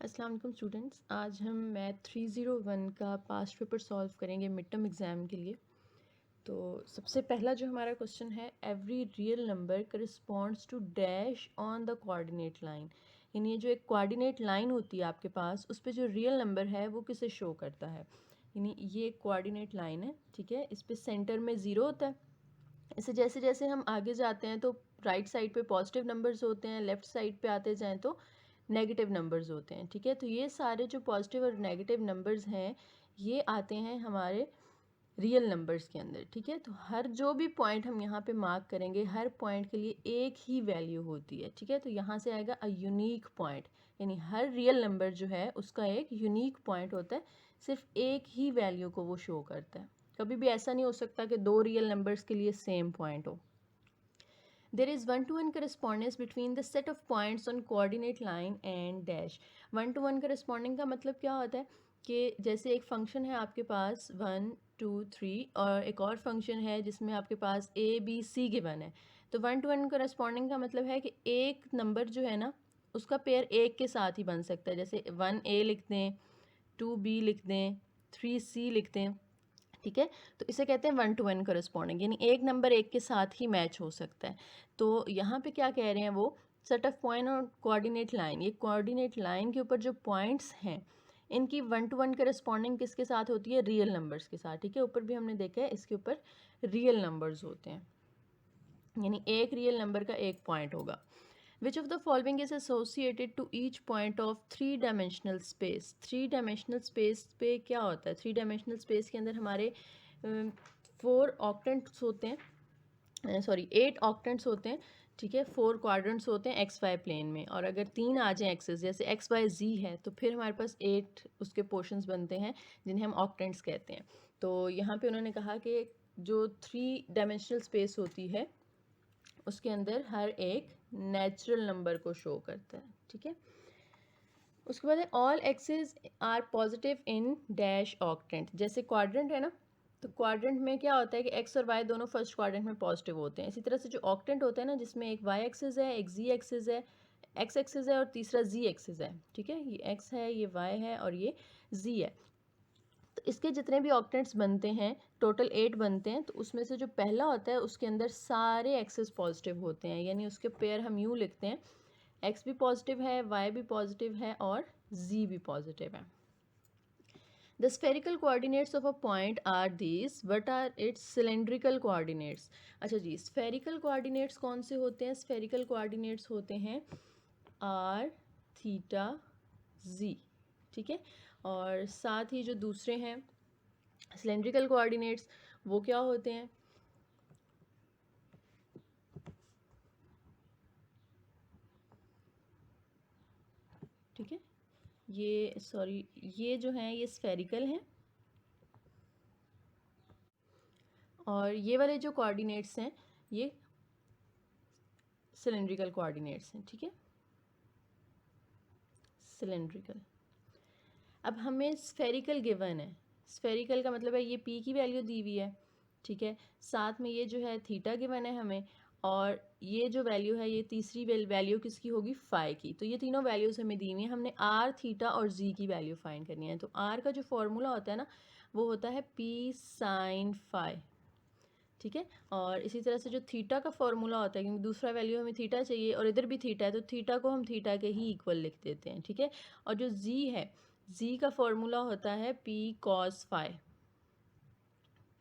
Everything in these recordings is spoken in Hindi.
अस्सलाम वालेकुम स्टूडेंट्स। आज हम मैथ 301 का पास्ट पेपर सॉल्व करेंगे मिड टर्म एग्ज़ाम के लिए। तो सबसे पहला जो हमारा क्वेश्चन है, every real number corresponds to dash on the coordinate line. यानी ये जो एक कोऑर्डिनेट लाइन होती है आपके पास, उस पर जो रियल नंबर है वो किसे शो करता है। यानी ये एक कोऑर्डिनेट लाइन है, ठीक है। इस पर सेंटर में ज़ीरो होता है। इसे जैसे जैसे हम आगे जाते हैं तो राइट साइड पे पॉजिटिव नंबर्स होते हैं, लेफ़्ट साइड पे आते जाएं तो नेगेटिव नंबर्स होते हैं, ठीक है। तो ये सारे जो पॉजिटिव और नेगेटिव नंबर्स हैं ये आते हैं हमारे रियल नंबर्स के अंदर, ठीक है। तो हर जो भी पॉइंट हम यहाँ पे मार्क करेंगे, हर पॉइंट के लिए एक ही वैल्यू होती है, ठीक है। तो यहाँ से आएगा अ यूनिक पॉइंट, यानी हर रियल नंबर जो है उसका एक यूनिक पॉइंट होता है, सिर्फ एक ही वैल्यू को वो शो करता है। कभी भी ऐसा नहीं हो सकता कि दो रियल नंबर्स के लिए सेम पॉइंट हो। There is one-to-one correspondence between the set of points on coordinate line and dash. One-to-one corresponding का मतलब क्या होता है कि जैसे एक फंक्शन है आपके पास 1 2 3 और एक और फंक्शन है जिसमें आपके पास a b c गिवन है। तो वन टू वन corresponding का मतलब है कि एक नंबर जो है ना उसका पेयर एक के साथ ही बन सकता है। जैसे 1a लिख दें, 2b लिख दें, 3c लिख दें, ठीक है। तो इसे कहते हैं वन टू वन करस्पॉन्डिंग, यानी एक नंबर एक के साथ ही मैच हो सकता है। तो यहाँ पे क्या कह रहे हैं वो, सेट ऑफ पॉइंट और कोऑर्डिनेट लाइन, ये कोऑर्डिनेट लाइन के ऊपर जो पॉइंट्स हैं इनकी वन टू वन करस्पॉन्डिंग किसके साथ होती है, रियल नंबर्स के साथ, ठीक है। ऊपर भी हमने देखा है इसके ऊपर रियल नंबर्स होते हैं, यानी एक रियल नंबर का एक पॉइंट होगा। Which of the following is associated to each point of three dimensional space. Three dimensional space पे क्या होता है, थ्री डायमेंशनल स्पेस के अंदर हमारे 4 ऑक्टेंट्स होते हैं, सॉरी 8 ऑक्टेंट्स होते हैं, ठीक है। 4 क्वाड्रेंट्स होते हैं एक्स वाई प्लेन में, और अगर 3 आ जाए एक्सेस, जैसे एक्स वाई जी है, तो फिर हमारे पास 8 उसके पोर्शंस बनते हैं जिन्हें हम ऑक्टेंट्स कहते हैं। तो यहाँ पे उन्होंने कहा कि जो थ्री डायमेंशनल स्पेस होती है उसके अंदर हर एक नेचुरल नंबर को शो करता है, ठीक है। उसके बाद है all axes are positive in dash octant. जैसे क्वाड्रेंट है ना, तो क्वाड्रेंट में क्या होता है कि एक्स और वाई दोनों फर्स्ट क्वाड्रेंट में पॉजिटिव होते हैं। इसी तरह से जो ऑक्टेंट होता है ना, जिसमें एक वाई एक्सिस है, एक जी एक्सिस है, एक्स एक्सिस है और तीसरा जी एक्सिस है, ठीक है। ये एक्स है, ये वाई है और ये जी है। तो इसके जितने भी ऑक्टेंट्स बनते हैं, टोटल 8 बनते हैं, तो उसमें से जो पहला होता है उसके अंदर सारे एक्सेस पॉजिटिव होते हैं, यानी उसके पेयर हम यूँ लिखते हैं, एक्स भी पॉजिटिव है, वाई भी पॉजिटिव है और जी भी पॉजिटिव है। The spherical coordinates of a point are these. What are its cylindrical coordinates? अच्छा जी, spherical coordinates कौन से होते हैं? spherical coordinates होते हैं r, थीटा, z, ठीक है। और साथ ही जो दूसरे हैं cylindrical coordinates, वो क्या होते हैं? ठीक है, ये सॉरी, ये जो हैं ये स्फेरिकल हैं, और ये वाले जो कोऑर्डिनेट्स हैं ये सिलेंड्रिकल कोऑर्डिनेट्स हैं, ठीक है, सिलेंड्रिकल। अब हमें स्फेरिकल गिवन है, स्फेरिकल का मतलब है ये पी की वैल्यू दी हुई है, ठीक है। साथ में ये जो है थीटा गिवन है हमें, और ये जो वैल्यू है ये तीसरी वैल्यू किसकी होगी, फाई की। तो ये तीनों वैल्यूज़ हमें दी हुई हैं, हमने आर, थीटा और जी की वैल्यू फाइंड करनी है। तो आर का जो फॉर्मूला होता है ना, वो होता है पी साइन फाई, ठीक है। और इसी तरह से जो थीटा का फॉर्मूला होता है, क्योंकि दूसरा वैल्यू हमें थीटा चाहिए और इधर भी थीटा है, तो थीटा को हम थीटा के ही इक्वल लिख देते हैं, ठीक है। और जो जी है, जी का फॉर्मूला होता है p cos phi,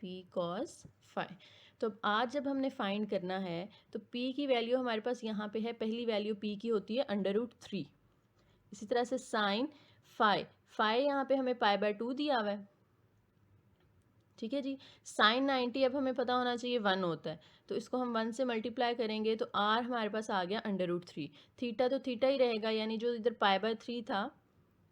p cos phi. तो अब आज जब हमने फाइंड करना है तो पी की वैल्यू हमारे पास यहाँ पे है, पहली वैल्यू पी की होती है √3। इसी तरह से साइन फाई, फाई यहाँ पे हमें π/2 दिया हुआ है, ठीक है जी। साइन 90 अब हमें पता होना चाहिए 1 होता है, तो इसको हम 1 से मल्टीप्लाई करेंगे तो आर हमारे पास आ गया √3। थीटा तो थीटा ही रहेगा, यानी जो इधर π/3 था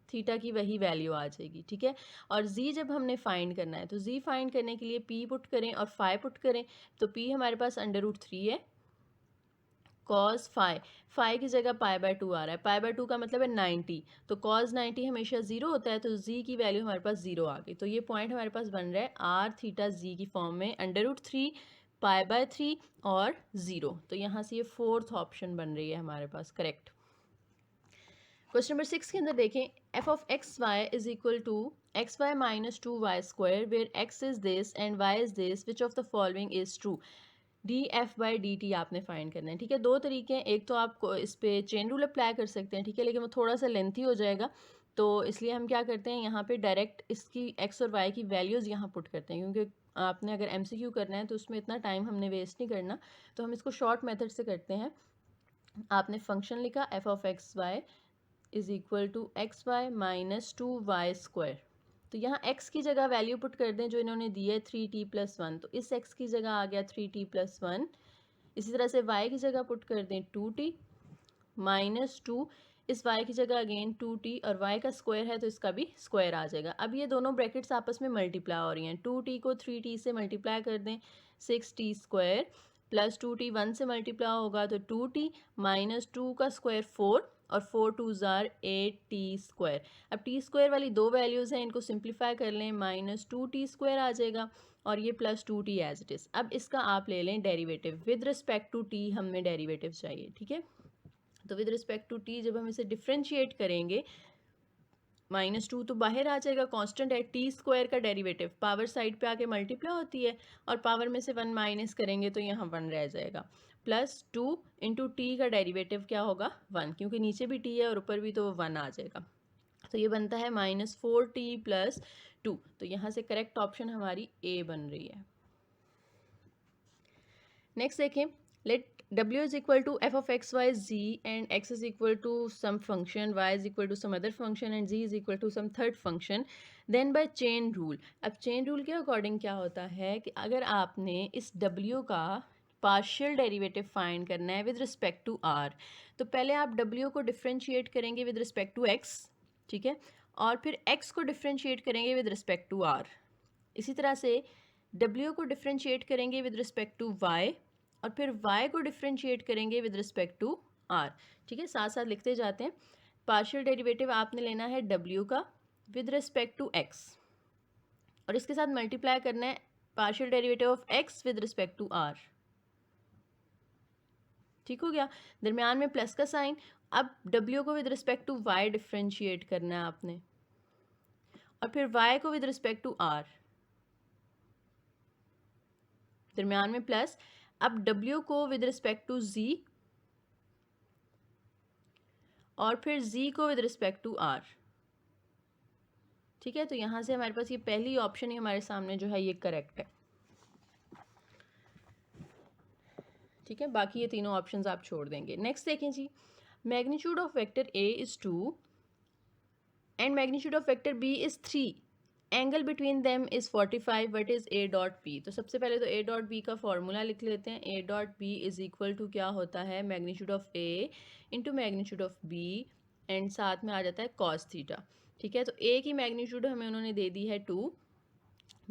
थीटा की वही वैल्यू आ जाएगी, ठीक है। और z जब हमने फाइंड करना है तो z फाइंड करने के लिए p पुट करें और फाई पुट करें, तो p हमारे पास √3 है, कॉस फाई, फाई की जगह π/2 आ रहा है, π/2 का मतलब है 90, तो कॉस 90 हमेशा 0 होता है, तो z की वैल्यू हमारे पास 0 आ गई। तो ये पॉइंट हमारे पास बन रहा है आर थीटा जी की फॉर्म में √3, π/3 और 0। तो यहाँ से ये फोर्थ ऑप्शन बन रही है हमारे पास करेक्ट। क्वेश्चन नंबर 6 के अंदर देखें, f of x y is equal to x y minus 2y square where x is this and y is this, which of the following is true. D f by d t आपने फाइंड करना है, ठीक है। दो तरीके हैं, एक तो आप इस पे चेन रूल अप्लाई कर सकते हैं, ठीक है, लेकिन वो थोड़ा सा लेंथी हो जाएगा, तो इसलिए हम क्या करते हैं यहाँ पे डायरेक्ट इसकी एक्स और वाई की वैल्यूज़ यहाँ पुट करते हैं, क्योंकि आपने अगर MCQ करना है तो उसमें इतना टाइम हमने वेस्ट नहीं करना, तो हम इसको शॉर्ट मेथड से करते हैं। आपने फंक्शन लिखा f of x y is equal to x y minus 2y square, तो यहाँ x की जगह वैल्यू पुट कर दें जो इन्होंने दी है 3t+1, तो इस x की जगह आ गया 3t+1। इसी तरह से y की जगह पुट कर दें 2t माइनस 2, इस y की जगह अगेन 2t, और y का स्क्वायर है तो इसका भी स्क्वायर आ जाएगा। अब ये दोनों ब्रैकेट्स आपस में मल्टीप्लाई हो रही हैं, 2t को 3t से मल्टीप्लाई कर दें 6t स्क्वायर प्लस 2t 1 से मल्टीप्लाई होगा तो 2t माइनस 2 का स्क्वायर 4 और 4 2 ज़ार 8t स्क्वायर। अब t स्क्वायर वाली दो वैल्यूज़ हैं, इनको सिंप्लीफाई कर लें, माइनस 2t स्क्वायर आ जाएगा और ये plus 2t as it is. अब इसका आप ले लें derivative, with respect to t हमें डेरिवेटिव चाहिए, ठीक है। तो विद रिस्पेक्ट टू t जब हम इसे डिफ्रेंशिएट करेंगे, माइनस 2 तो बाहर आ जाएगा, कांस्टेंट है, टी स्क्वायर का डेरिवेटिव पावर साइड पे आके मल्टीप्लाई होती है और पावर में से 1 माइनस करेंगे तो यहाँ 1 रह जाएगा, प्लस 2 इंटू टी का डेरिवेटिव क्या होगा 1, क्योंकि नीचे भी t है और ऊपर भी तो 1 आ जाएगा, तो ये बनता है -4t + 2। तो यहाँ से करेक्ट ऑप्शन हमारी ए बन रही है। नेक्स्ट देखें, late w is equal to f of x y z and x is equal to some function, y is equal to some other function and z is equal to some third function, then by chain rule। अब chain rule के अकॉर्डिंग क्या होता है कि अगर आपने इस w का पार्शियल डेरिवेटिव फाइंड करना है विद रिस्पेक्ट टू r, तो पहले आप w को डिफ्रेंशिएट करेंगे विद रिस्पेक्ट टू x, ठीक है, और फिर x को डिफ्रेंशिएट करेंगे विद रिस्पेक्ट टू r। इसी तरह से w को डिफ्रेंशिएट करेंगे विद रिस्पेक्ट टू y और फिर y को डिफ्रेंशिएट करेंगे विद रिस्पेक्ट टू r, ठीक है, साथ साथ लिखते जाते हैं। पार्शियल डेरिवेटिव आपने लेना है w का विद रिस्पेक्ट टू x और इसके साथ मल्टीप्लाई करना है partial derivative of x with respect to r, ठीक हो गया, दरमियान में प्लस का साइन। अब w को with respect to y differentiate करना है आपने और फिर y को विद रिस्पेक्ट टू r, दरमियान में प्लस। अब w को विद रिस्पेक्ट टू z और फिर z को विद रिस्पेक्ट टू r, ठीक है, तो यहाँ से हमारे पास ये पहली ऑप्शन ही हमारे सामने जो है ये करेक्ट है, ठीक है, बाकी ये तीनों ऑप्शंस आप छोड़ देंगे। नेक्स्ट देखें जी, magnitude of vector a is 2 and magnitude of vector b is 3, angle between them is 45, what is a dot b। तो सबसे पहले तो a डॉट b का फॉर्मूला लिख लेते हैं, a dot b is equal to क्या होता है, magnitude of a into magnitude of b and साथ में आ जाता है cos थीटा, ठीक है। तो a की मैग्नीट्यूड हमें उन्होंने दे दी है 2,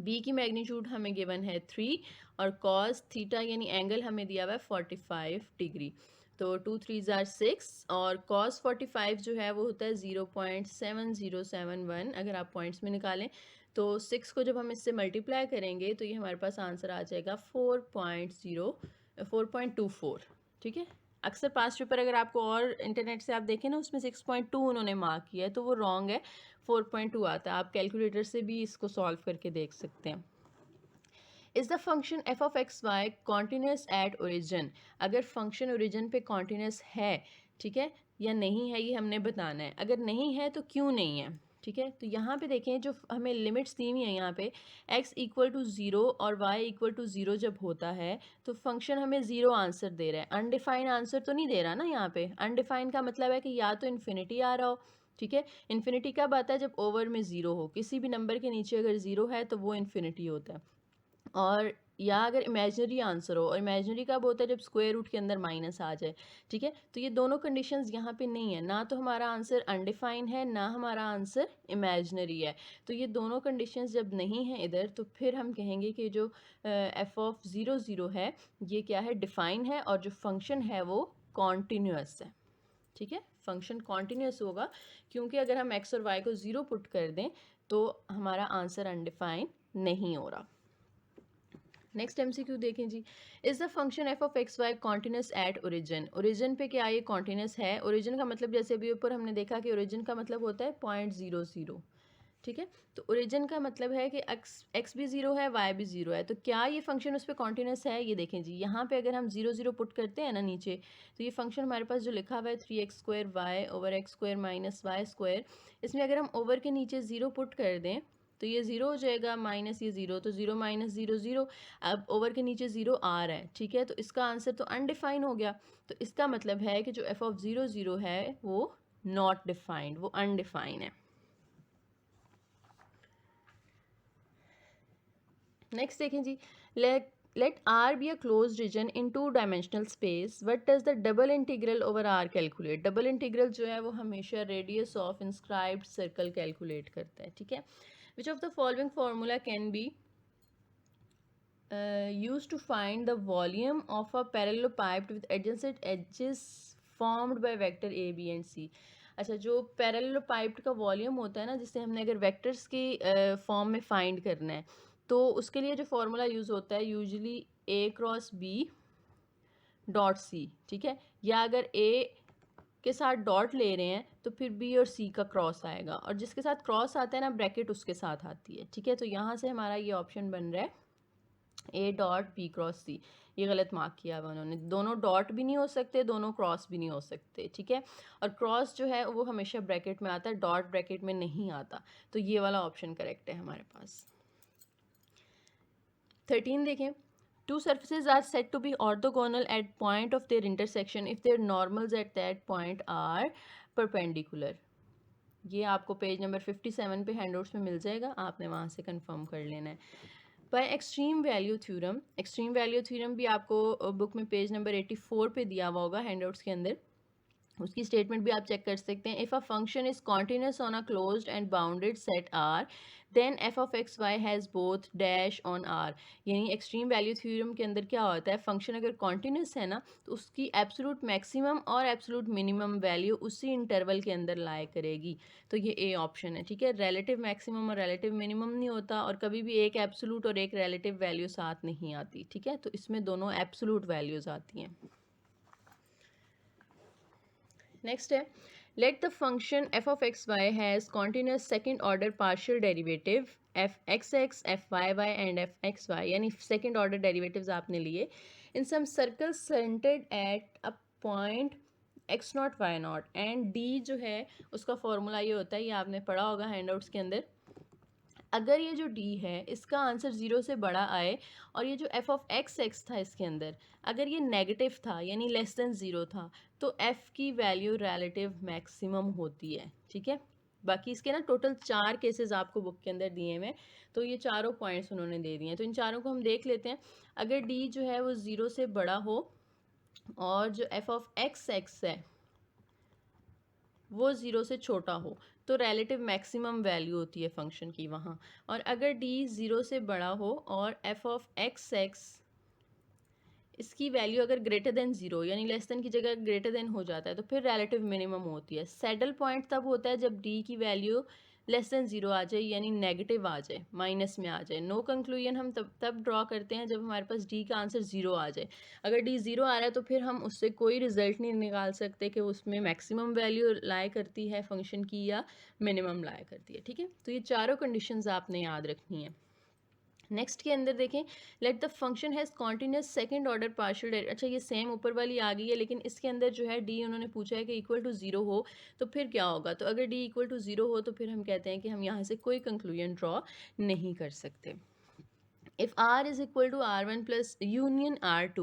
b की मैग्नीट्यूड हमें गिवन है 3 और cos थीटा यानी एंगल हमें दिया हुआ है 45 डिग्री। तो 2 3 ज़ार 6 और cos 45 जो है वो होता है 0.7071, अगर आप पॉइंट्स में निकालें तो 6 को जब हम इससे मल्टीप्लाई करेंगे तो ये हमारे पास आंसर आ जाएगा 4.24, ठीक है। अक्सर पास्ट पेपर अगर आपको और इंटरनेट से आप देखें ना उसमें 6.2 उन्होंने मार्क किया है तो वो रॉन्ग है, 4.2 आता है, आप कैलकुलेटर से भी इसको सॉल्व करके देख सकते हैं। Is the function f of x y continuous at origin, अगर फंक्शन ओरिजिन पे कॉन्टीन्यूस है, ठीक है, या नहीं है ये हमने बताना है, अगर नहीं है तो क्यों नहीं है, ठीक है। तो यहाँ पे देखें जो हमें लिमिट्स दी हुई हैं यहाँ पे x इक्वल टू 0 और y इक्वल टू 0 जब होता है तो फंक्शन हमें 0 आंसर दे रहा है, अनडिफाइंड आंसर तो नहीं दे रहा ना यहाँ पे। अनडिफाइंड का मतलब है कि या तो इन्फिनिटी आ रहा हो, ठीक है, इन्फिनिटी कब आता है, जब ओवर में 0 हो, किसी भी नंबर के नीचे अगर 0 है तो वो इन्फिनिटी होता है, और या अगर इमेजिनरी आंसर हो, और इमेजिनरी कब होता है, जब स्क्वायर रूट के अंदर माइनस आ जाए, ठीक है। तो ये दोनों कंडीशंस यहाँ पे नहीं है, ना तो हमारा आंसर अनडिफाइंड है ना हमारा आंसर इमेजिनरी है। तो ये दोनों कंडीशंस जब नहीं है इधर तो फिर हम कहेंगे कि जो एफ ऑफ 0 0 है ये क्या है, डिफाइन है, और जो फंक्शन है वो कॉन्टीन्यूअस है, ठीक है, फंक्शन कॉन्टीन्यूअस होगा, क्योंकि अगर हम एक्स और वाई को 0 पुट कर दें तो हमारा आंसर अनडिफाइंड नहीं हो रहा। नेक्स्ट एमसीक्यू देखें जी, is the function f of x y continuous at origin. Origin पे क्या ये कॉन्टिन्यूस है? ओरिजिन का मतलब जैसे अभी ऊपर हमने देखा कि ओरिजिन का मतलब होता है 0.00, ठीक है। तो ओरिजिन का मतलब है कि एक्स भी ज़ीरो है, वाई भी ज़ीरो है। तो क्या ये फंक्शन उस पर कॉन्टिन्यूस है? ये देखें जी, यहाँ पे अगर हम 0 0 पुट करते हैं ना नीचे, तो ये फंक्शन हमारे पास जो लिखा हुआ है 3x² Y over x² minus y², इसमें अगर हम ओवर के नीचे 0 पुट कर दें तो ये 0 हो जाएगा, माइनस ये 0, तो 0 माइनस 0 0। अब ओवर के नीचे 0 आ रहा है, ठीक है, तो इसका आंसर तो अनडिफाइन हो गया। तो इसका मतलब है कि जो एफ ऑफ 0 0 है वो नॉट डिफाइंड, वो अनडिफाइन है। नेक्स्ट देखें जी, let R be a closed region in two dimensional space. What does the double integral over R calculate? Double integral जो है वो हमेशा radius of inscribed circle calculate करता है, ठीक है। Which of the following formula can be used to find the volume of a parallelepiped with adjacent edges formed by vector A, B and C? अच्छा, जो पैरेललोपाइप्ड का वॉल्यूम होता है ना, जिसे हमने अगर वेक्टर्स की फॉर्म में फाइंड करना है, तो उसके लिए जो फॉर्मूला यूज़ होता है usually A cross B dot C, ठीक है। या अगर A के साथ डॉट ले रहे हैं तो फिर B और C का क्रॉस आएगा, और जिसके साथ क्रॉस आता है ना ब्रैकेट उसके साथ आती है, ठीक है। तो यहाँ से हमारा ये ऑप्शन बन रहा है A dot B cross C। ये गलत मार्क किया हुआ उन्होंने, दोनों डॉट भी नहीं हो सकते, दोनों क्रॉस भी नहीं हो सकते, ठीक है। और क्रॉस जो है वो हमेशा ब्रैकेट में आता है, डॉट ब्रैकेट में नहीं आता। तो ये वाला ऑप्शन करेक्ट है हमारे पास। 13 देखें, two surfaces are said to be orthogonal at point of their intersection if their normals at that point are perpendicular. ये आपको पेज नंबर 57 पे हैंडआउट्स में मिल जाएगा, आपने वहाँ से कंफर्म कर लेना है। By extreme value theorem, extreme value theorem भी आपको बुक में पेज नंबर 84 पे दिया हुआ होगा हैंडआउट्स के अंदर, उसकी स्टेटमेंट भी आप चेक कर सकते हैं। If a function is continuous on a closed and bounded set R, then f of x y has both dash on R. यानी एक्सट्रीम वैल्यू थ्योरम के अंदर क्या होता है, फंक्शन अगर कॉन्टिन्यूस है ना तो उसकी एब्सोलूट मैक्सिमम और एब्सोलूट मिनिमम वैल्यू उसी इंटरवल के अंदर लाई करेगी। तो ये ए ऑप्शन है, ठीक है। रिलेटिव मैक्सिमम और रिलेटिव मिनिमम नहीं होता, और कभी भी एक एब्सोलूट और एक रिलेटिव वैल्यू साथ नहीं आती, ठीक है। तो इसमें दोनों एब्सोलूट वैल्यूज़ आती हैं। नेक्स्ट है, let the function f of x y has continuous second order partial derivative f x x, f y y and f x y, यानी सेकेंड ऑर्डर डेरिवेटिव्स आपने लिए in some circle centered at a point x not y not, and D जो है उसका फॉर्मूला ये होता है, ये आपने पढ़ा होगा हैंडआउट्स के अंदर। अगर ये जो d है इसका आंसर 0 से बड़ा आए, और ये जो f ऑफ एक्स एक्स था इसके अंदर अगर ये नेगेटिव था यानी लेस देन 0 था, तो f की वैल्यू रिलेटिव मैक्सिमम होती है, ठीक है। बाकी इसके ना टोटल 4 केसेस आपको बुक के अंदर दिए हुए, तो ये चारों पॉइंट्स उन्होंने दे दिए हैं, तो इन चारों को हम देख लेते हैं। अगर d जो है वो 0 से बड़ा हो और जो f ऑफ एक्स एक्स है वो 0 से छोटा हो, तो रिलेटिव मैक्सिमम वैल्यू होती है फंक्शन की वहाँ। और अगर d 0 से बड़ा हो और f ऑफ एक्स एक्स इसकी वैल्यू अगर ग्रेटर देन 0 यानी लेस देन की जगह ग्रेटर देन हो जाता है, तो फिर रिलेटिव मिनिमम होती है। सैडल पॉइंट तब होता है जब d की वैल्यू लेस देन 0 आ जाए, यानी नेगेटिव आ जाए, माइनस में आ जाए। नो कंक्लूजन हम तब ड्रॉ करते हैं जब हमारे पास d का आंसर 0 आ जाए। अगर d 0 आ रहा है तो फिर हम उससे कोई रिजल्ट नहीं निकाल सकते कि उसमें मैक्सिमम वैल्यू लाया करती है फंक्शन की या मिनिमम लाया करती है, ठीक है। तो ये चारों कंडीशंस आपने याद रखनी है। नेक्स्ट के अंदर देखें, late the function has continuous second order partial derivative. अच्छा, ये सेम ऊपर वाली आ गई है, लेकिन इसके अंदर जो है डी उन्होंने पूछा है कि इक्वल टू 0 हो, तो फिर क्या होगा। तो अगर डी इक्वल टू 0 हो तो फिर हम कहते हैं कि हम यहाँ से कोई कंक्लूजन ड्रॉ नहीं कर सकते। If R is equal to R1 plus union R2,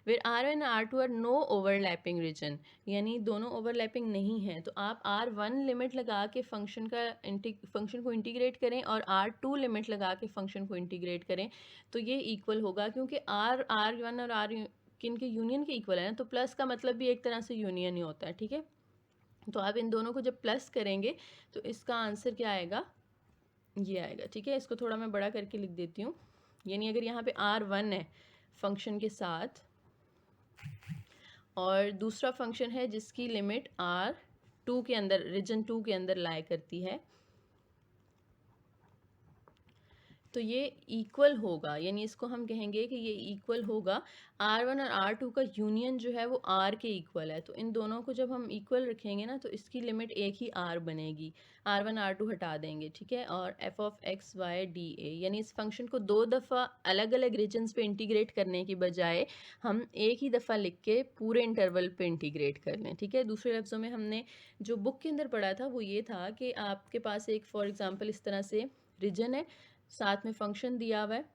where R1 and R2 are no overlapping region, यानी दोनों ओवरलैपिंग नहीं है, तो आप R1 लिमिट लगा के फंक्शन को इंटीग्रेट करें और R2 लिमिट लगा के फंक्शन को इंटीग्रेट करें, तो ये इक्वल होगा, क्योंकि R1 और R किन के यूनियन के इक्वल है ना, तो प्लस का मतलब भी एक तरह से यूनियन ही होता है, ठीक है। तो आप इन दोनों को जब प्लस करेंगे तो इसका आंसर क्या आएगा, ये आएगा, ठीक है। इसको थोड़ा मैं बड़ा करके लिख देती हूँ। यानी अगर यहाँ पे R1 है फंक्शन के साथ और दूसरा फंक्शन है जिसकी लिमिट R2 के अंदर, रीजन 2 के अंदर लाई करती है, तो ये इक्वल होगा, यानी इसको हम कहेंगे कि ये इक्वल होगा R1 और R2 का यूनियन जो है वो R के इक्वल है। तो इन दोनों को जब हम इक्वल रखेंगे ना तो इसकी लिमिट एक ही R बनेगी, R1 R2 हटा देंगे, ठीक है। और f of x y d A, यानी इस फंक्शन को दो दफ़ा अलग अलग रीजन्स पे इंटीग्रेट करने की बजाय हम एक ही दफ़ा लिख के पूरे इंटरवल पे इंटीग्रेट कर लें, ठीक है। दूसरे लफ्ज़ों में हमने जो बुक के अंदर पढ़ा था वो ये था कि आपके पास एक फॉर एग्ज़ाम्पल इस तरह से रीजन है, साथ में फंक्शन दिया हुआ है,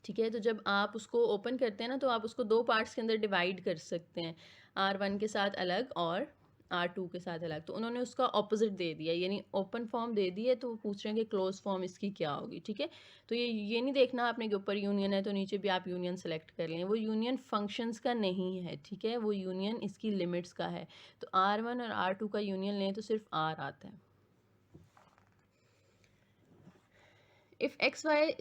ठीक है। तो जब आप उसको ओपन करते हैं ना तो आप उसको दो पार्ट्स के अंदर डिवाइड कर सकते हैं, R1 के साथ अलग और R2 के साथ अलग। तो उन्होंने उसका ऑपोजिट दे दिया, यानी ओपन फॉर्म दे दी है, तो वो पूछ रहे हैं कि क्लोज फॉर्म इसकी क्या होगी, ठीक है। तो ये नहीं देखना आपने कि ऊपर यूनियन है तो नीचे भी आप यूनियन सेलेक्ट कर लें, वो यूनियन फंक्शंस का नहीं है, ठीक है, वो यूनियन इसकी लिमिट्स का है। तो R1 और R2 का यूनियन लें तो सिर्फ R आता है। इफ़ एक्स वाई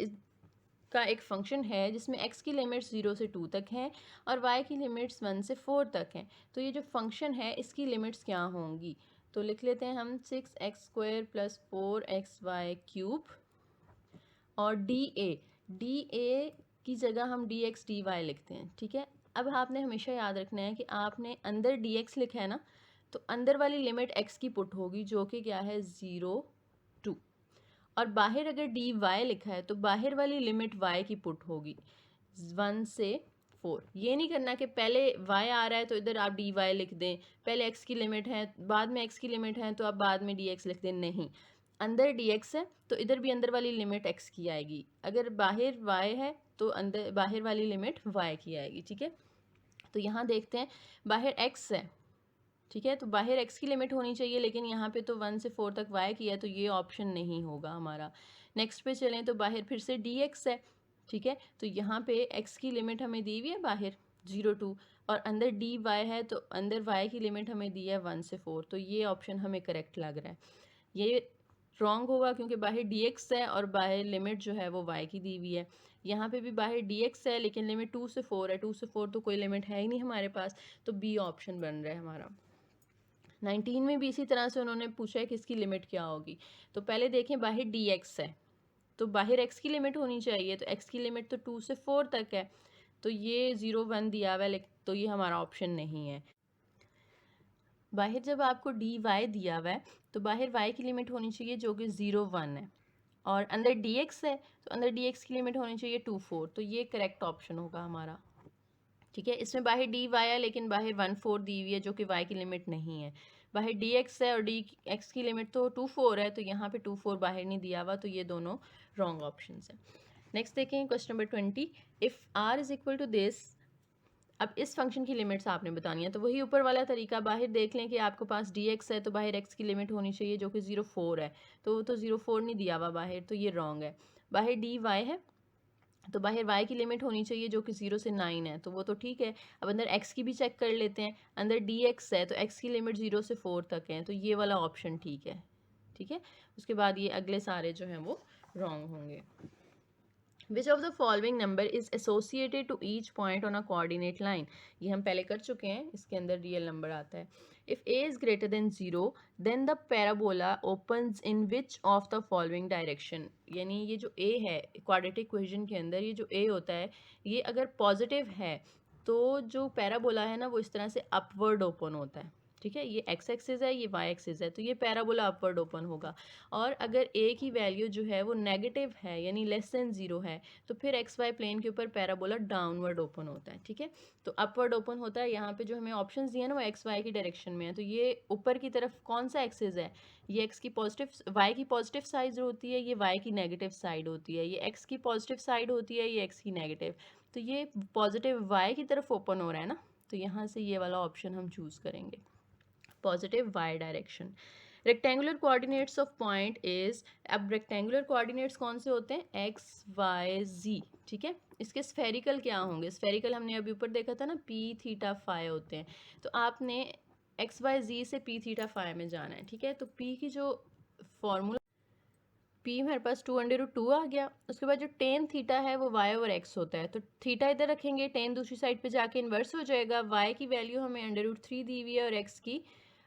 का एक फंक्शन है जिसमें x की लिमिट्स 0 से 2 तक हैं और y की लिमिट्स 1 से 4 तक हैं, तो ये जो फंक्शन है इसकी लिमिट्स क्या होंगी। तो लिख लेते हैं हम 6x² + 4xy³ और डी ए की जगह हम dx/dy लिखते हैं, ठीक है। अब आपने हमेशा याद रखना है कि आपने अंदर dx लिखा है ना, तो अंदर वाली लिमिट x की पुट होगी जो कि क्या है 0 2, और बाहर अगर डी वाई लिखा है तो बाहर वाली लिमिट y की पुट होगी 1 से 4। ये नहीं करना कि पहले y आ रहा है तो इधर आप डी वाई लिख दें, पहले x की लिमिट है बाद में x की लिमिट है तो आप बाद में dx लिख दें, नहीं, अंदर dx है तो इधर भी अंदर वाली लिमिट x की आएगी, अगर बाहर y है तो अंदर बाहर वाली लिमिट y की आएगी, ठीक है। तो यहाँ देखते हैं बाहर x है, ठीक है, तो बाहर x की लिमिट होनी चाहिए, लेकिन यहाँ पे तो 1 से 4 तक y की है तो ये ऑप्शन नहीं होगा हमारा। नेक्स्ट पे चलें तो बाहर फिर से dx है, ठीक है, तो यहाँ पे x की लिमिट हमें दी हुई है बाहर 0 2 और अंदर dy है तो अंदर y की लिमिट हमें दी है 1 से 4, तो ये ऑप्शन हमें करेक्ट लग रहा है। ये रॉन्ग होगा क्योंकि बाहर dx है और बाहर लिमिट जो है वो y की दी हुई है। यहाँ पे भी बाहर dx है लेकिन लिमिट 2 से 4 है, 2 से 4 तो कोई लिमिट है ही नहीं हमारे पास, तो बी ऑप्शन बन रहा है हमारा। 19 में भी इसी तरह से उन्होंने पूछा है कि इसकी लिमिट क्या होगी। तो पहले देखें बाहर dx है तो बाहर x की लिमिट होनी चाहिए, तो x की लिमिट तो 2 से 4 तक है, तो ये 0 1 दिया हुआ है, तो ये हमारा ऑप्शन नहीं है। बाहर जब आपको dy दिया हुआ है तो बाहर y की लिमिट होनी चाहिए जो कि 0 1 है, और अंदर dx है तो अंदर dx की लिमिट होनी चाहिए 2 4, तो ये करेक्ट ऑप्शन होगा हमारा, ठीक है। इसमें बाहर dy है लेकिन बाहर 1 4 दी हुई है जो कि y की लिमिट नहीं है, बाहर dx है और dx की लिमिट तो 2 4 है, तो यहाँ पे 2 4 बाहर नहीं दिया हुआ, तो ये दोनों रॉन्ग ऑप्शंस हैं। नेक्स्ट देखें question number 20, if r is equal to this. अब इस फंक्शन की लिमिट्स आपने बतानी है, तो वही ऊपर वाला तरीका, बाहर देख लें कि आपके पास dx है तो बाहर x की लिमिट होनी चाहिए जो कि 0 4 है, तो वो तो 0 4 नहीं दिया हुआ बाहर, तो ये रॉन्ग है। बाहर dy है तो बाहर y की लिमिट होनी चाहिए जो कि 0 से 9 है, तो वो तो ठीक है। अब अंदर x की भी चेक कर लेते हैं, अंदर dx है तो x की लिमिट 0 से 4 तक है, तो ये वाला ऑप्शन ठीक है, ठीक है। उसके बाद ये अगले सारे जो हैं वो रॉन्ग होंगे। Which of the following number is associated to each point on a coordinate line? ये हम पहले कर चुके हैं, इसके अंदर रियल नंबर आता है। If a is greater than 0, then the parabola opens in which of the following direction? यानी ये जो a है क्वाड्रेटिक इक्वेशन के अंदर, ये जो a होता है ये अगर पॉजिटिव है तो जो पैराबोला है ना वो इस तरह से अपवर्ड ओपन होता है, ठीक है। ये x एक्सिस है, ये y एक्सिस है, तो ये पैराबोला अपवर्ड ओपन होगा। और अगर a की वैल्यू जो है वो नेगेटिव है यानी लेस देन 0 है तो फिर एक्स वाई प्लेन के ऊपर पैराबोला डाउनवर्ड ओपन होता है, ठीक है। तो अपवर्ड ओपन होता है, यहाँ पे जो हमें ऑप्शंस दिए हैं ना वो एक्स वाई की डायरेक्शन में है, तो ये ऊपर की तरफ कौन सा एक्सिस है, ये एक्स की पॉजिटिव वाई की पॉजिटिव साइड होती है, ये वाई की नेगेटिव साइड होती है, ये एक्स की पॉजिटिव साइड होती है, ये एक्स की नेगेटिव, तो ये पॉजिटिव वाई की तरफ ओपन हो रहा है ना, तो यहाँ से ये वाला ऑप्शन हम चूज़ करेंगे, positive y direction. Rectangular coordinates of point is, अब रेक्टेंगुलर कोऑर्डिनेट्स कौन से होते हैं, एक्स वाई जी, ठीक है। इसके स्फेरिकल क्या होंगे, स्फेरिकल हमने अभी ऊपर देखा था ना पी थीटा फाई होते हैं, तो आपने एक्स वाई जी से पी थीटा फाई में जाना है, ठीक है। तो पी की जो फॉर्मूला, पी हमारे पास 2√2 आ गया, उसके बाद जो टेन थीटा है वो वाई ओवर एक्स होता है, तो थीटा इधर रखेंगे, टेन दूसरी साइड पे जाके इन्वर्स हो जाएगा, वाई की वैल्यू हमें √3 दी हुई है और एक्स की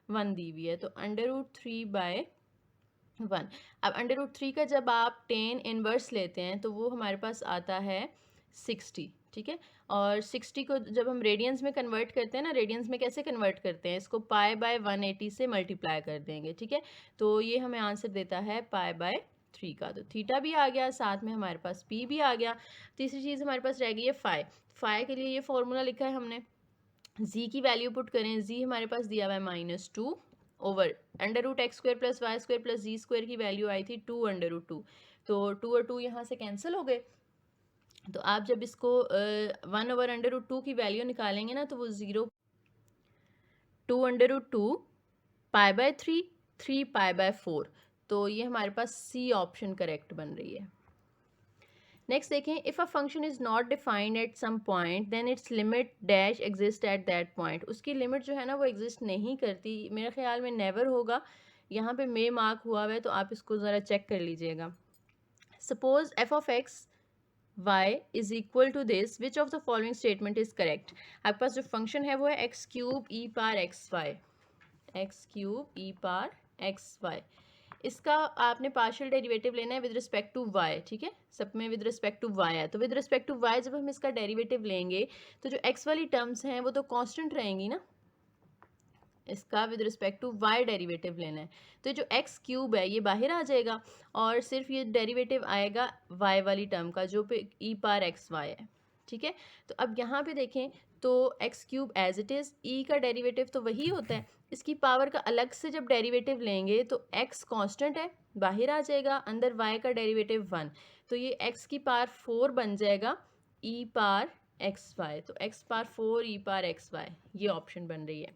1 दी हुई है, तो √3 बाय 1। अब √3 का जब आप टेन इनवर्स लेते हैं तो वो हमारे पास आता है 60, ठीक है। और 60 को जब हम रेडियंस में कन्वर्ट करते हैं ना, रेडियंस में कैसे कन्वर्ट करते हैं, इसको पाई बाय 180 से मल्टीप्लाई कर देंगे, ठीक है। तो ये हमें आंसर देता है पाई बाय 3 का। तो थीटा भी आ गया, साथ में हमारे पास पी भी आ गया। तीसरी चीज़ हमारे पास रह गई है फाई। फाई के लिए ये फॉर्मूला लिखा है हमने, जी की वैल्यू पुट करें, जी हमारे पास दिया हुआ है -2 ओवर √x² + y² + z² की वैल्यू आई थी 2 √2। तो 2 और 2 यहाँ से कैंसिल हो गए। तो आप जब इसको 1 ओवर √2 की वैल्यू निकालेंगे ना, तो वो 0 2 √2 पाई बाय 3 3 पाई बाय 4। तो ये हमारे पास सी ऑप्शन करेक्ट बन रही है। नेक्स्ट देखें, if a function is not defined at some point then its limit dash exist at that point. उसकी लिमिट जो है ना वो एग्जिस्ट नहीं करती, मेरे ख्याल में नेवर होगा। यहाँ पे मे मार्क हुआ हुआ है तो आप इसको ज़रा चेक कर लीजिएगा। Suppose f of x y is equal to this, which of the following statement is correct. आपके पास जो फंक्शन है वो है x³ e power xy, x³ e power xy। इसका आपने पार्शियल डेरिवेटिव लेना है विद रिस्पेक्ट टू y, ठीक है। सब में विद रिस्पेक्ट टू y है, तो विद रिस्पेक्ट टू y जब हम इसका डेरिवेटिव लेंगे तो जो x वाली टर्म्स हैं वो तो कांस्टेंट रहेंगी ना। इसका with respect to y derivative लेना है, तो जो x³ है ये बाहर आ जाएगा और सिर्फ ये डेरिवेटिव आएगा y वाली टर्म का जो पे e पावर xy है, ठीक है। तो अब यहाँ पे देखें तो x³ as it is, e का डेरिवेटिव तो वही होता है, इसकी पावर का अलग से जब डेरिवेटिव लेंगे तो x कांस्टेंट है, बाहर आ जाएगा, अंदर y का डेरिवेटिव 1, तो ये x की पावर 4 बन जाएगा e पावर xy। तो x power 4 e power xy, ये ऑप्शन बन रही है।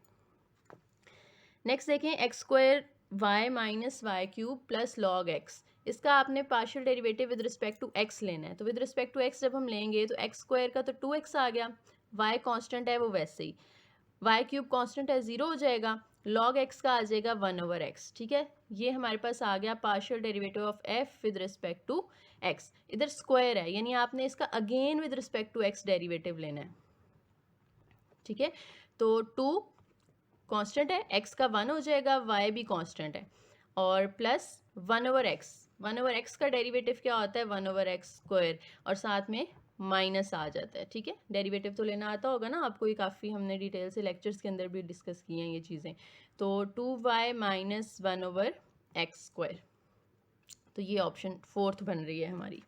नेक्स्ट देखें, x² y minus y³ plus log x। इसका आपने partial derivative with respect to x लेना है, तो विद रिस्पेक्ट टू x जब हम लेंगे तो x² का तो 2x आ गया, y कांस्टेंट है वो वैसे ही, y³ कांस्टेंट है 0 हो जाएगा, log x का आ जाएगा 1 ओवर x, ठीक है। ये हमारे पास आ गया partial derivative of f with respect to x। इधर स्क्वायर है यानी आपने इसका again with respect to x derivative लेना है, ठीक है। तो 2 कांस्टेंट है, x का 1 हो जाएगा, y भी कांस्टेंट है, और plus 1 over x। 1 over x का डेरिवेटिव क्या होता है, 1 ओवर x स्क्वायर, और साथ में माइनस आ जाता है, ठीक है। डेरिवेटिव तो लेना आता होगा ना आपको, ये काफ़ी हमने डिटेल से लेक्चर्स के अंदर भी डिस्कस किए हैं ये चीज़ें। तो 2y minus 1 over x square, तो ये ऑप्शन 4th बन रही है हमारी।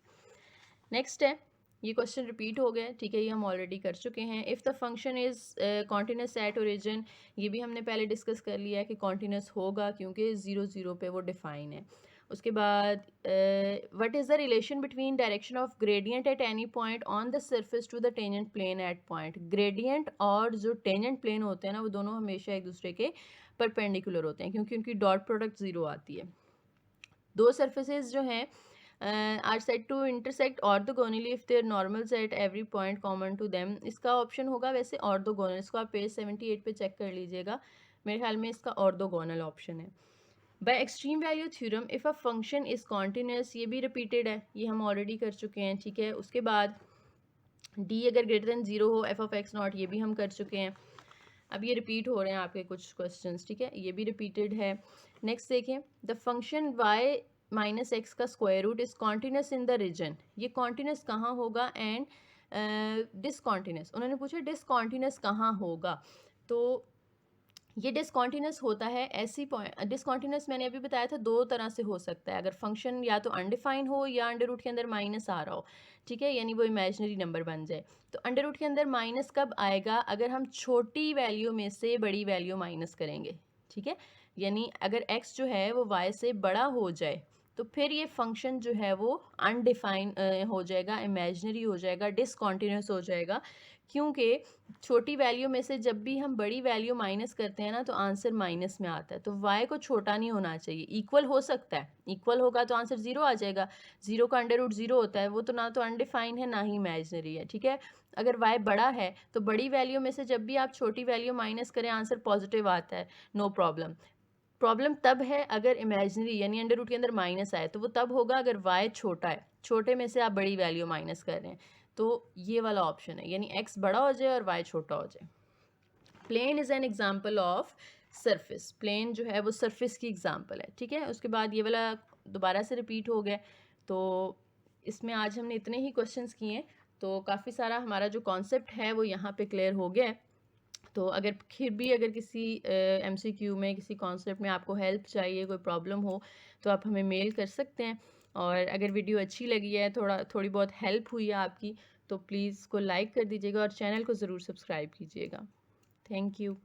नेक्स्ट है, ये क्वेश्चन रिपीट हो गया, ठीक है, ये हम ऑलरेडी कर चुके हैं। If the function is continuous at origin, ये भी हमने पहले डिस्कस कर लिया है कि कॉन्टिन्यूस होगा क्योंकि 0 0 पे वो डिफाइन है। उसके बाद what is the relation between direction of gradient at any point on the surface to the tangent plane at point. Gradient और जो टेंजेंट प्लेन होते हैं ना वो दोनों हमेशा एक दूसरे के परपेंडिकुलर होते हैं क्योंकि उनकी डॉट प्रोडक्ट 0 आती है। दो सर्फेसेज जो हैं are said to intersect orthogonally if their normals at every point common to them। इसका ऑप्शन होगा वैसे orthogonal, इसको आप पेज 78 पे चेक कर लीजिएगा, मेरे ख्याल में इसका orthogonal ऑप्शन है। By extreme value theorem if a function is continuous, ये भी रिपीटेड है, ये हम ऑलरेडी कर चुके हैं, ठीक है। उसके बाद डी अगर ग्रेटर देन 0 हो एफ ऑफ एक्स नॉट, ये भी हम कर चुके हैं। अब ये रिपीट हो रहे हैं आपके कुछ क्वेश्चंस, ठीक है, ये भी रिपीटेड है। नेक्स्ट देखें, the function y minus x का square root is continuous in the region, ये कॉन्टिन्यूस कहाँ होगा एंड डिसकॉन्टिन्यूस, उन्होंने पूछा डिसकॉन्टिन्यूस कहाँ होगा। तो ये डिसकॉन्टिन्यूस होता है ऐसी पॉइंट, डिसकॉन्टिन्यूस मैंने अभी बताया था दो तरह से हो सकता है, अगर फंक्शन या तो अनडिफाइन हो या अंडर रूट के अंदर माइनस आ रहा हो, ठीक है, यानी वो इमेजिनरी नंबर बन जाए। तो अंडर रूट के अंदर माइनस कब आएगा, अगर हम छोटी वैल्यू में से बड़ी वैल्यू माइनस करेंगे, ठीक है, यानी अगर x जो है वो y से बड़ा हो जाए तो फिर ये फंक्शन जो है वो अनडिफाइन हो जाएगा, इमेजिनरी हो जाएगा, डिसकॉन्टिन्यूस हो जाएगा, क्योंकि छोटी वैल्यू में से जब भी हम बड़ी वैल्यू माइनस करते हैं ना तो आंसर माइनस में आता है। तो y को छोटा नहीं होना चाहिए, इक्वल हो सकता है, इक्वल होगा तो आंसर 0 आ जाएगा, 0 का अंडर रूट 0 होता है, वो तो ना तो अनडिफाइंड है ना ही इमेजिनरी है, ठीक है। अगर y बड़ा है तो बड़ी वैल्यू में से जब भी आप छोटी वैल्यू माइनस करें आंसर पॉजिटिव आता है, नो प्रॉब्लम। प्रॉब्लम तब है अगर इमेजिनरी यानी अंडर रूट के अंदर माइनस आए, तो वो तब होगा अगर y छोटा है, छोटे में से आप बड़ी वैल्यू माइनस कर रहे हैं, तो ये वाला ऑप्शन है, यानी x बड़ा हो जाए और y छोटा हो जाए। Plane is an example of surface, plane जो है वो सरफेस की एग्जांपल है, ठीक है। उसके बाद ये वाला दोबारा से रिपीट हो गया। तो इसमें आज हमने इतने ही क्वेश्चंस किए हैं, तो काफ़ी सारा हमारा जो कॉन्सेप्ट है वो यहाँ पे क्लियर हो गया है। तो अगर फिर भी अगर किसी MCQ में किसी कॉन्सेप्ट में आपको हेल्प चाहिए, कोई प्रॉब्लम हो, तो आप हमें मेल कर सकते हैं। और अगर वीडियो अच्छी लगी है, थोड़ी बहुत हेल्प हुई है आपकी, तो प्लीज़ इसको लाइक कर दीजिएगा और चैनल को ज़रूर सब्सक्राइब कीजिएगा। Thank you.